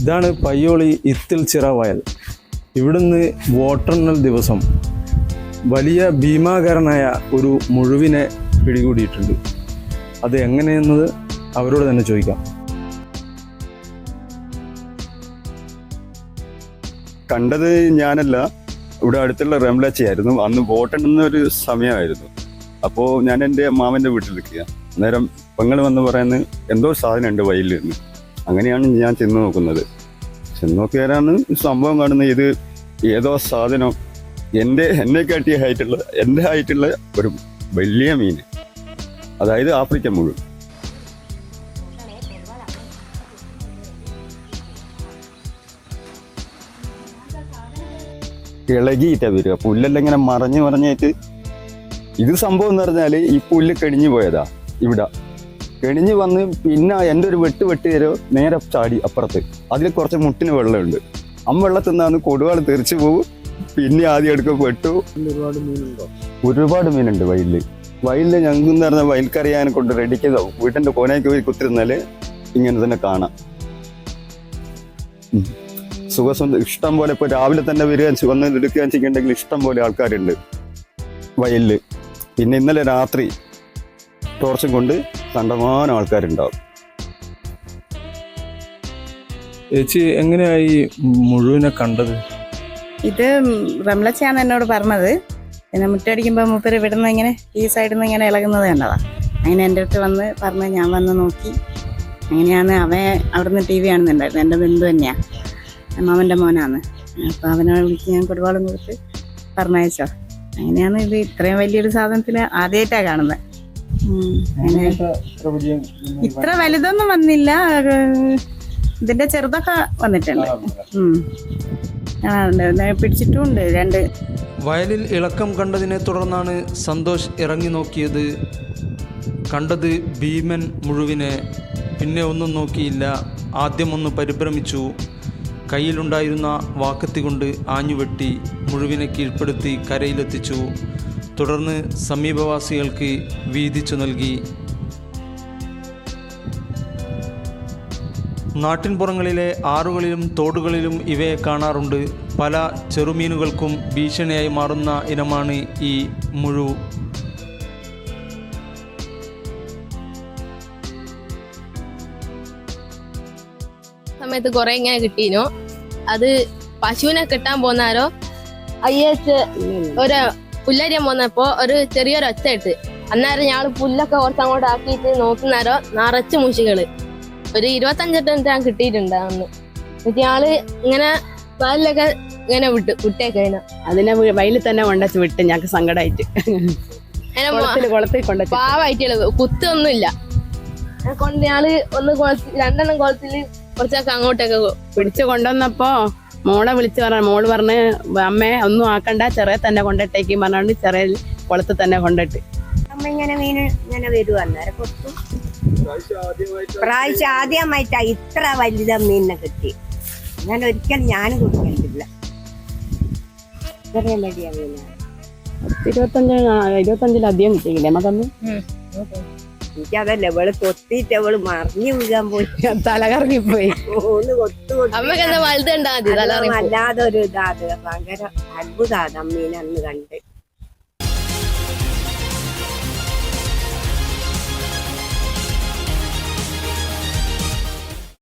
ഇതാണ് പയ്യോളി ഇത്തിൽ ചിറ വയൽ. ഇവിടുന്ന് വോട്ടെണ്ണൽ ദിവസം വലിയ ഭീമാകാരനായ ഒരു മുഴുവിനെ പിടികൂടിയിട്ടുണ്ട്. അത് എങ്ങനെയെന്നത് അവരോട് തന്നെ ചോദിക്കാം. കണ്ടത് ഞാനല്ല, ഇവിടെ അടുത്തുള്ള റംലാച്ചയായിരുന്നു. അന്ന് വോട്ടെണ്ണുന്ന ഒരു സമയമായിരുന്നു. അപ്പോൾ ഞാൻ എൻ്റെ മാമൻ്റെ വീട്ടിൽ നിൽക്കുക. അന്നേരം പെങ്ങൾ വന്ന് പറയുന്നത് എന്തോ സാധനം ഉണ്ട് വയലിൽ നിന്ന്. അങ്ങനെയാണ് ഞാൻ ചെന്ന് നോക്കുന്നത്. ചെന്ന് നോക്കിയാലാണ് സംഭവം കാണുന്നത്. ഇത് ഏതോ സാധനം എന്നെക്കാട്ടി എൻ്റെ ഹൈറ്റുള്ള ഒരു വലിയ മീൻ, അതായത് ആഫ്രിക്കൻ മുഴുവൻ. ഇളകിയിട്ടാ വരിക. പുല്ലെല്ലാം ഇങ്ങനെ മറിഞ്ഞിട്ട് ഇത് സംഭവം എന്ന് പറഞ്ഞാൽ ഈ പുല്ല് കെണിഞ്ഞു പോയതാ. ഇവിടെ കെണിഞ്ഞ് വന്ന് പിന്നെ എൻ്റെ ഒരു വെട്ട് തരോ നേരെ ചാടി അപ്പുറത്ത്. അതിൽ കുറച്ച് മുട്ടിന് വെള്ളമുണ്ട്. വെള്ളത്തിൽ നിന്നാണ് കൊടുവാൾ തെറിച്ചു പോകും. പിന്നെ ആദ്യം എടുക്കുക പെട്ടു. ഒരുപാട് മീനുണ്ട് വയലിൽ. ഞങ്ങൾക്ക് എന്ന് പറഞ്ഞാൽ വയൽക്കറിയാനെ കൊണ്ട് റെഡിക്ക് വീട്ടിൻ്റെ കോനയ്ക്ക് പോയി കുത്തിരുന്നാല് ഇങ്ങനെ തന്നെ കാണാം. സുഖം ഇഷ്ടം പോലെ. ഇപ്പോൾ രാവിലെ തന്നെ വരിക വന്ന് എടുക്കുകയും ചെയ്യണ്ടെങ്കിൽ ഇഷ്ടം പോലെ ആൾക്കാരുണ്ട് വയലിൽ. പിന്നെ ഇന്നലെ രാത്രി ടോർച്ചും കൊണ്ട് കണ്ടമാനം ആൾക്കാരുണ്ടാവും. ചേച്ചി എങ്ങനെയായി മുഴുവനെ കണ്ടത്? ഇത് റംലച്ചയാണ് എന്നോട് പറഞ്ഞത്. പിന്നെ മുറ്റടിക്കുമ്പോൾ മൂപ്പര് ഇവിടുന്ന് ഇങ്ങനെ ഈ സൈഡിൽ നിന്ന് ഇങ്ങനെ ഇളകുന്നത് കണ്ടതാ. അങ്ങനെ എൻ്റെ അടുത്ത് വന്ന് പറഞ്ഞ് ഞാൻ വന്ന് നോക്കി. അങ്ങനെയാണ് അവൻ അവിടുന്ന് TV കാണുന്നുണ്ടായിരുന്നു. എൻ്റെ ബന്ധു തന്നെയാണ്, മാമൻ്റെ മോനാണ്. അപ്പോൾ അവനെ വിളിച്ച് ഞാൻ കൊടുവാളും കൊടുത്ത് പറഞ്ഞയച്ചോ. അങ്ങനെയാണ് ഇത് ഇത്രയും വലിയൊരു സാധനത്തിന് ആദ്യമായിട്ടാണ് കാണുന്നത്. ഇത്ര വലുതൊന്നും വന്നില്ല, ഇതിന്റെ ചെറുതൊക്കെ വന്നിട്ടുണ്ട്. പിടിച്ചിട്ടുമുണ്ട് 2. വയലിൽ ഇളക്കം കണ്ടതിനെ തുടർന്നാണ് സന്തോഷ് ഇറങ്ങി നോക്കിയത്. കണ്ടത് ഭീമൻ മുഴുവിനെ. പിന്നെ ഒന്നും നോക്കിയില്ല. ആദ്യം ഒന്ന് പരിഭ്രമിച്ചു. കയ്യിലുണ്ടായിരുന്ന വാക്കത്തി കൊണ്ട് ആഞ്ഞുവെട്ടി മുഴുവിനെ കീഴ്പ്പെടുത്തി കരയിലെത്തിച്ചു. തുടർന്ന് സമീപവാസികൾക്ക് വീതിച്ചു നൽകി. നാട്ടിൻപുറങ്ങളിലെ ആറുകളിലും തോടുകളിലും ഇവയെ കാണാറുണ്ട്. പല ചെറുമീനുകൾക്കും ഭീഷണിയായി മാറുന്ന ഇനമാണ് ഈ മുഴു. സമയത്ത് കുറെ ഇങ്ങനെ കിട്ടീനു. അത് പശുവിനെ കെട്ടാൻ പോന്നാരോ അയ്യച്ച് ഒരു പുല്ലരിയാൻ പോന്നപ്പോ ഒരു ചെറിയൊരു ഒച്ച ഇട്ട്. അന്നേരം ഞാള് പുല്ലൊക്കെ കുറച്ചങ്ങോട്ട് ആക്കിയിട്ട് നോക്കുന്നേരോ നിറച്ച് മുഷികള്. ഒരു 25 ഞാൻ കിട്ടിയിട്ടുണ്ട് അന്ന്. എന്നിട്ട് ഞാള് ഇങ്ങനെ വയലിലൊക്കെ ഇങ്ങനെ വിട്ടേക്കതിനെ. അതിനെ വയലിൽ തന്നെ കൊണ്ടുവച്ച് വിട്ട് ഞങ്ങൾക്ക് സങ്കടമായിട്ട്. പാവായിട്ടുള്ള കുത്തൊന്നുമില്ല കൊണ്ട് ഞാള് ഒന്ന് 2 കുളത്തില് കുറച്ചൊക്കെ അങ്ങോട്ടൊക്കെ പിടിച്ചു കൊണ്ടുവന്നപ്പോ മോളെ വിളിച്ച് മോള് പറഞ്ഞ് അമ്മേ ഒന്നും ആക്കണ്ട, ചെറിയ തന്നെ കൊണ്ടിട്ടേക്ക് പറഞ്ഞോണ്ട് ചെറിയ കുളത്തിൽ തന്നെ കൊണ്ടിട്ട് അമ്മ ഇങ്ങനെ മീൻ ഇങ്ങനെ വരും. അന്നേരം കൊത്തു. പ്രാവശ്യം ആദ്യമായിട്ടാ ഇത്ര വലുത മീനിനെ കിട്ടി. ഞാൻ ഒരിക്കലും ഞാനും കുടിക്കണ്ടില്ല. ഇത്രയും വലിയ മീനാണ്. 25-ലധികം കിട്ടിയില്ലേ നമുക്കന്ന്? എനിക്കതല്ലേ ഇവള് കൊത്തിയിട്ട് അവള് മറിഞ്ഞു വീഴാൻ പോയി, തലകറങ്ങിപ്പോയി. അമ്മക്കെന്താ വലുതുണ്ടാ മതി. അല്ലാതെ ഒരു ഇതാ. ഭയങ്കര അത്ഭുതമാണ് അമ്മീനെ അന്ന് കണ്ട്.